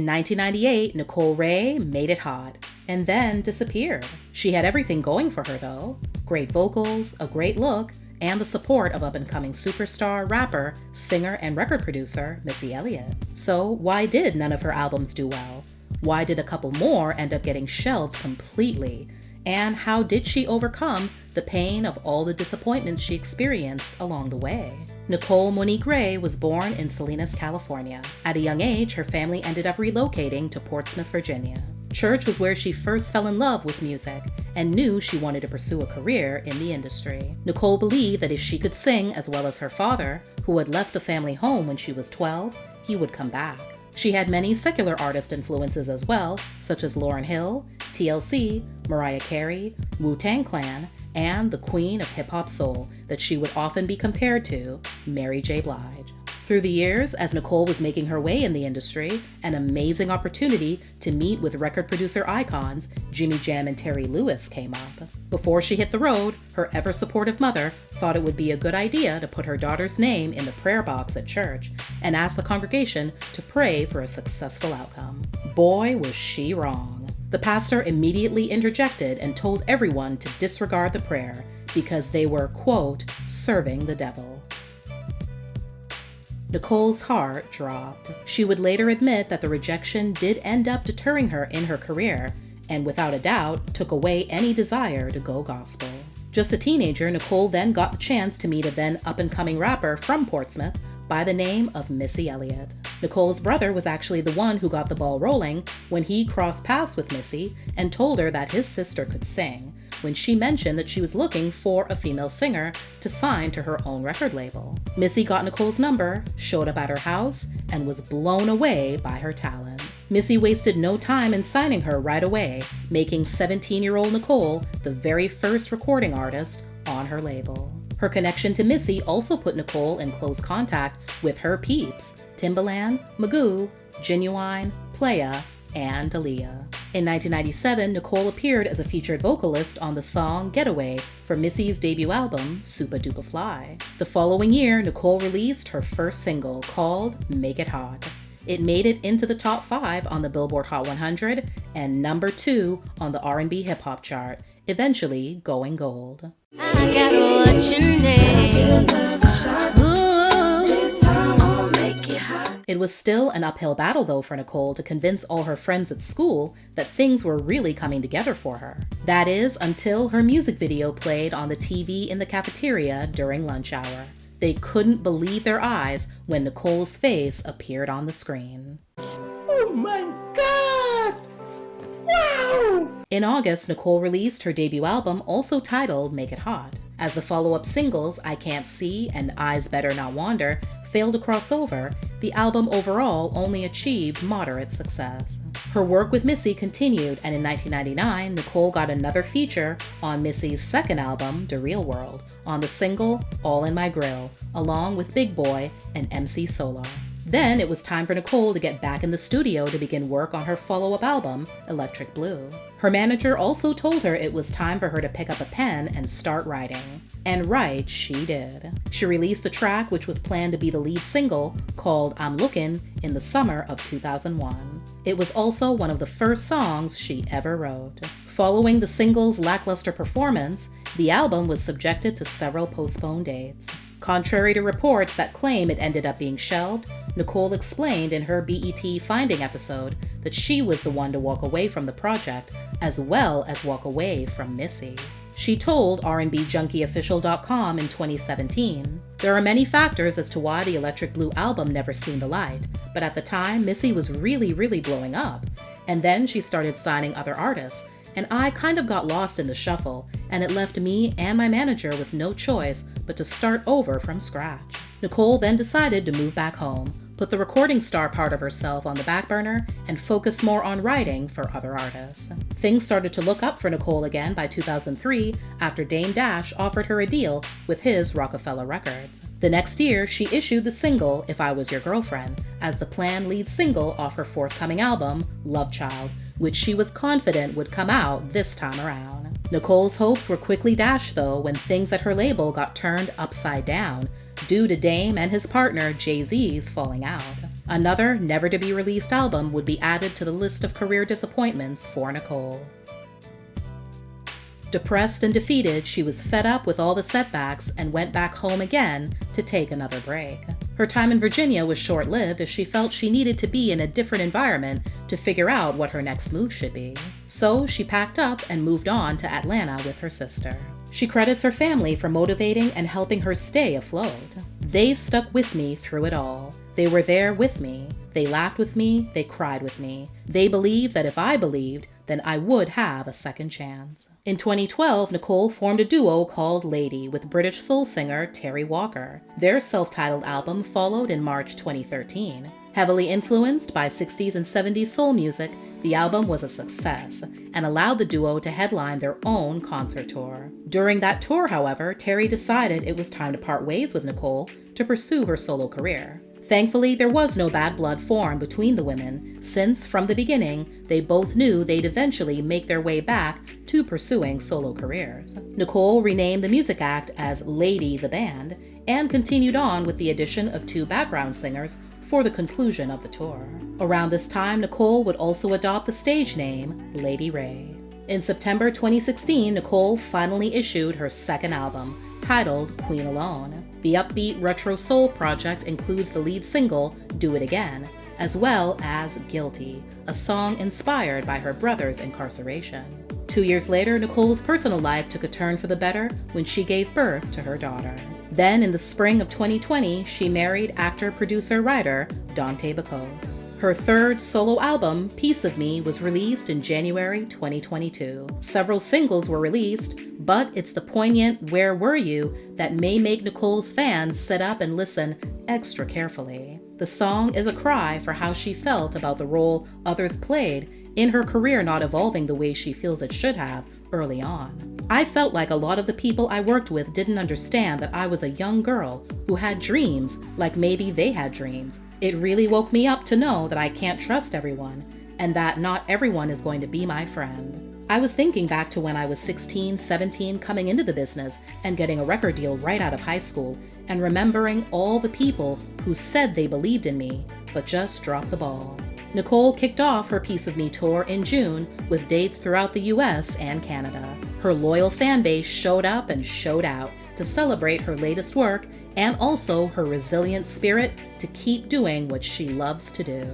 1998, Nicole Wray made it hot and then disappeared. She had everything going for her though. Great vocals, a great look, and the support of up-and-coming superstar, rapper, singer, and record producer Missy Elliot. So why did none of her albums do well? Why did a couple more end up getting shelved completely? And how did she overcome the pain of all the disappointments she experienced along the way? Nicole Monique Wray was born in Salinas, California. At a young age, her family ended up relocating to Portsmouth, Virginia. Church was where she first fell in love with music and knew she wanted to pursue a career in the industry. Nicole believed that if she could sing as well as her father, who had left the family home when she was 12, he would come back. She had many secular artist influences as well, such as Lauryn Hill, TLC, Mariah Carey, Wu-Tang Clan, and the queen of hip-hop soul that she would often be compared to, Mary J. Blige. Through the years, as Nicole was making her way in the industry, an amazing opportunity to meet with record producer icons Jimmy Jam and Terry Lewis came up. Before she hit the road, her ever-supportive mother thought it would be a good idea to put her daughter's name in the prayer box at church and ask the congregation to pray for a successful outcome. Boy, was she wrong. The pastor immediately interjected and told everyone to disregard the prayer because they were, quote, serving the devil. Nicole's heart dropped. She would later admit that the rejection did end up deterring her in her career, and without a doubt, took away any desire to go gospel. Just a teenager, Nicole then got the chance to meet a then up-and-coming rapper from Portsmouth by the name of Missy Elliot. Nicole's brother was actually the one who got the ball rolling when he crossed paths with Missy and told her that his sister could sing, when she mentioned that she was looking for a female singer to sign to her own record label. Missy got Nicole's number, showed up at her house, and was blown away by her talent. Missy wasted no time in signing her right away, making 17-year-old Nicole the very first recording artist on her label. Her connection to Missy also put Nicole in close contact with her peeps, Timbaland, Magoo, Genuine, Playa, and Aaliyah. In 1997, Nicole appeared as a featured vocalist on the song Getaway for Missy's debut album, Supa Dupa Fly. The following year, Nicole released her first single called Make It Hot. It made it into the top 5 on the Billboard Hot 100 and number 2 on the R&B hip-hop chart, eventually going gold. I got what you need. It was still an uphill battle though for Nicole to convince all her friends at school that things were really coming together for her. That is, until her music video played on the TV in the cafeteria during lunch hour. They couldn't believe their eyes when Nicole's face appeared on the screen. Oh my God! Wow! In August, Nicole released her debut album, also titled Make It Hot. As the follow-up singles, I Can't See and Eyes Better Not Wander, failed to cross over, the album overall only achieved moderate success. Her work with Missy continued, and in 1999, Nicole got another feature on Missy's second album, The Real World, on the single All in My Grill, along with Big Boy and MC Solar. Then it was time for Nicole to get back in the studio to begin work on her follow-up album, Electric Blue. Her manager also told her it was time for her to pick up a pen and start writing. And write she did. She released the track, which was planned to be the lead single, called I'm Lookin', in the summer of 2001. It was also one of the first songs she ever wrote. Following the single's lackluster performance, the album was subjected to several postponed dates. Contrary to reports that claim it ended up being shelved, Nicole explained in her BET Finding episode that she was the one to walk away from the project, as well as walk away from Missy. She told RnBJunkieOfficial.com in 2017, "There are many factors as to why the Electric Blue album never seen the light, but at the time, Missy was really blowing up. And then she started signing other artists, and I kind of got lost in the shuffle, and it left me and my manager with no choice but to start over from scratch." Nicole then decided to move back home, put the recording star part of herself on the back burner, and focus more on writing for other artists. Things started to look up for Nicole again by 2003 after Dame Dash offered her a deal with his Rockefeller Records. The next year, she issued the single If I Was Your Girlfriend as the planned lead single off her forthcoming album, Love Child, which she was confident would come out this time around. Nicole's hopes were quickly dashed though when things at her label got turned upside down due to Dame and his partner Jay-Z's falling out. Another never-to-be-released album would be added to the list of career disappointments for Nicole. Depressed and defeated, she was fed up with all the setbacks and went back home again to take another break. Her time in Virginia was short-lived as she felt she needed to be in a different environment to figure out what her next move should be. So she packed up and moved on to Atlanta with her sister. She credits her family for motivating and helping her stay afloat. They stuck with me through it all. They were there with me. They laughed with me. They cried with me. They believed that if I believed, then I would have a second chance. In 2012, Nicole formed a duo called Lady with British soul singer Terry Walker. Their self-titled album followed in March 2013. Heavily influenced by 60s and 70s soul music, the album was a success and allowed the duo to headline their own concert tour. During that tour, however, Terry decided it was time to part ways with Nicole to pursue her solo career. Thankfully, there was no bad blood formed between the women, since from the beginning, they both knew they'd eventually make their way back to pursuing solo careers. Nicole renamed the music act as Lady the Band and continued on with the addition of 2 background singers for the conclusion of the tour. Around this time, Nicole would also adopt the stage name Lady Wray. In September 2016, Nicole finally issued her second album, titled Queen Alone. The upbeat retro soul project includes the lead single, Do It Again, as well as Guilty, a song inspired by her brother's incarceration. 2 years later, Nicole's personal life took a turn for the better when she gave birth to her daughter. Then, in the spring of 2020, she married actor, producer, writer Dante Bacot. Her third solo album, Piece of Me, was released in January 2022. Several singles were released, but it's the poignant Where Were You that may make Nicole's fans sit up and listen extra carefully. The song is a cry for how she felt about the role others played in her career not evolving the way she feels it should have early on. I felt like a lot of the people I worked with didn't understand that I was a young girl who had dreams like maybe they had dreams. It really woke me up to know that I can't trust everyone and that not everyone is going to be my friend. I was thinking back to when I was 16, 17 coming into the business and getting a record deal right out of high school and remembering all the people who said they believed in me but just dropped the ball. Nicole kicked off her Piece of Me tour in June with dates throughout the US and Canada. Her loyal fan base showed up and showed out to celebrate her latest work and also her resilient spirit to keep doing what she loves to do.